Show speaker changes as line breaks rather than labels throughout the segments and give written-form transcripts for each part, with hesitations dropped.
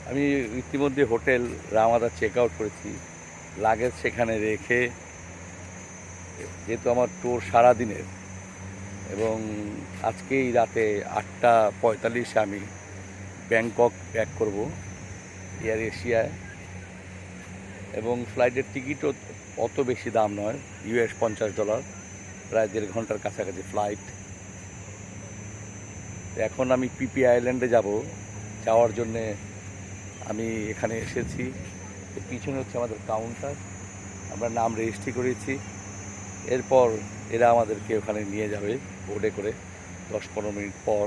আমি ইতিমধ্যে hotel Ramada check out করেছি, লাগেজ সেখানে রেখে, যেহেতু আমার ট্যুর সারাদিনের এবং আজকেই রাতে 8:45 আমি ব্যাংকক ব্যাক করব এয়ার এশিয়ায়, এবং ফ্লাইটের টিকিটও অত বেশি দাম নয়, US $50, প্রায় 1.5 ঘন্টার কাছাকাছি ফ্লাইট। এখন আমি পিপি আইল্যান্ডে যাওয়ার জন্যে আমি এখানে এসেছি। পিছনে হচ্ছে আমাদের কাউন্টার, আমরা নাম রেজিস্ট্রি করেছি। এরপর এরা আমাদেরকে ওখানে নিয়ে যাবে বোর্ডে করে 10-15 মিনিট পর।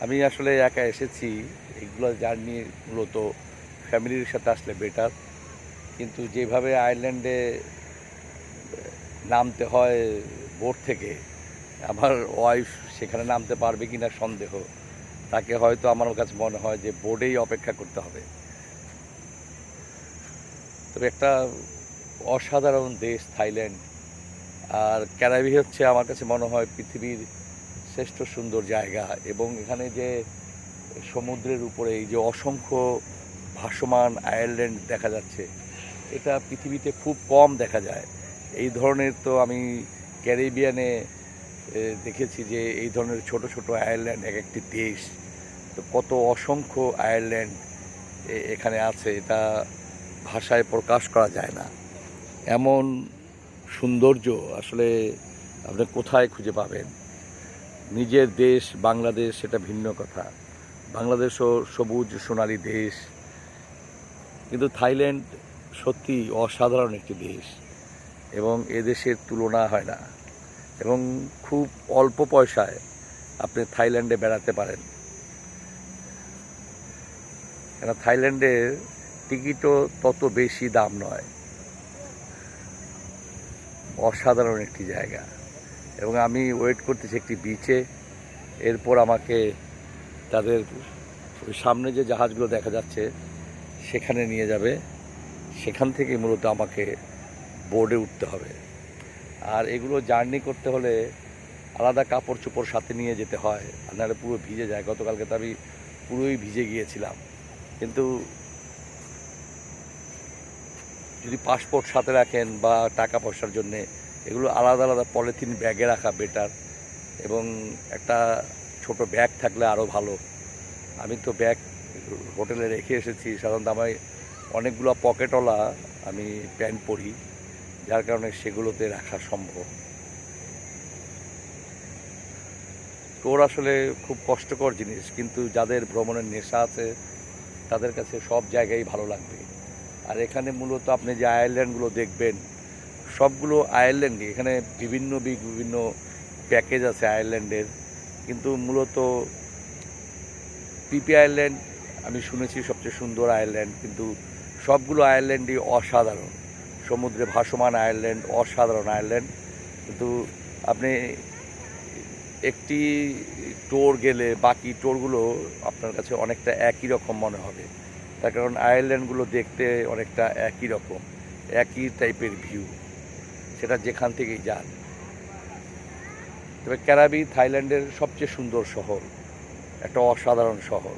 আমি আসলে একা এসেছি, এইগুলো জার্নি মূলত ফ্যামিলির সাথে আসলে বেটার, কিন্তু যেভাবে আইল্যান্ডে নামতে হয় বোট থেকে, আমার ওয়াইফ সেখানে নামতে পারবে কিনা সন্দেহ। তাকে হয়তো আমার কাছে মনে হয় যে বোর্ডেই অপেক্ষা করতে হবে। তবে একটা অসাধারণ দেশ থাইল্যান্ড, আর ক্যারাবি হচ্ছে আমার কাছে মনে হয় পৃথিবীর শ্রেষ্ঠ সুন্দর জায়গা। এবং এখানে যে সমুদ্রের উপরে এই যে অসংখ্য ভাসমান আইল্যান্ড দেখা যাচ্ছে, এটা পৃথিবীতে খুব কম দেখা যায়। এই ধরনের তো আমি ক্যারিবিয়ানে দেখেছি যে এই ধরনের ছোট ছোট আইল্যান্ড এক একটি দেশ, তো কত অসংখ্য আয়ারল্যান্ড এখানে আছে, এটা ভাষায় প্রকাশ করা যায় না। এমন সৌন্দর্য আসলে আপনি কোথায় খুঁজে পাবেন? নিজের দেশ বাংলাদেশ সেটা ভিন্ন কথা, বাংলাদেশও সবুজ সোনালী দেশ, কিন্তু থাইল্যান্ড সত্যি অসাধারণ একটি দেশ এবং এদেশের তুলনা হয় না। এবং খুব অল্প পয়সায় আপনি থাইল্যান্ডে বেড়াতে পারেন, কেন থাইল্যান্ডের টিকিটও তত বেশি দাম নয়। অসাধারণ একটি জায়গা, এবং আমি ওয়েট করতেছি একটি বিচে। এরপর আমাকে তাদের ওই সামনে যে জাহাজগুলো দেখা যাচ্ছে সেখানে নিয়ে যাবে, সেখান থেকে মূলত আমাকে বোর্ডে উঠতে হবে। আর এগুলো জার্নি করতে হলে আলাদা কাপড় চোপড় সাথে নিয়ে যেতে হয়, আর নাহলে পুরো ভিজে যায়। গতকালকে তো আমি পুরোই ভিজে গিয়েছিলাম। কিন্তু যদি পাসপোর্ট সাথে রাখেন বা টাকা পয়সার জন্যে, এগুলো আলাদা আলাদা পলিথিন ব্যাগে রাখা বেটার, এবং একটা ছোট ব্যাগ থাকলে আরও ভালো। আমি তো ব্যাগ হোটেলে রেখে এসেছি, সাধারণত আমি অনেকগুলো পকেটওয়ালা আমি প্যান্ট পরি, যার কারণে সেগুলোতে রাখা সম্ভব। ট্যুর আসলে খুব কষ্টকর জিনিস, কিন্তু যাদের ভ্রমণের নেশা আছে তাদের কাছে সব জায়গায় ভালো লাগবে। আর এখানে মূলত আপনি যে আয়ারল্যান্ডগুলো দেখবেন, সবগুলো আয়ারল্যান্ডই, এখানে বিভিন্ন বিভিন্ন প্যাকেজ আছে আয়ারল্যান্ডের, কিন্তু মূলত পিপি আইল্যান্ড আমি শুনেছি সবচেয়ে সুন্দর আয়ারল্যান্ড, কিন্তু সবগুলো আয়ারল্যান্ডই অসাধারণ। সমুদ্রে ভাসমান আয়ারল্যান্ড, অসাধারণ আয়ারল্যান্ড, কিন্তু আপনি একটি টোর গেলে বাকি টোরগুলো আপনার কাছে অনেকটা একই রকম মনে হবে, তার কারণ আয়ারল্যান্ডগুলো দেখতে অনেকটা একই রকম, একই টাইপের ভিউ, সেটা যেখান থেকেই যান। তবে ক্যারাবি থাইল্যান্ডের সবচেয়ে সুন্দর শহর, একটা অসাধারণ শহর।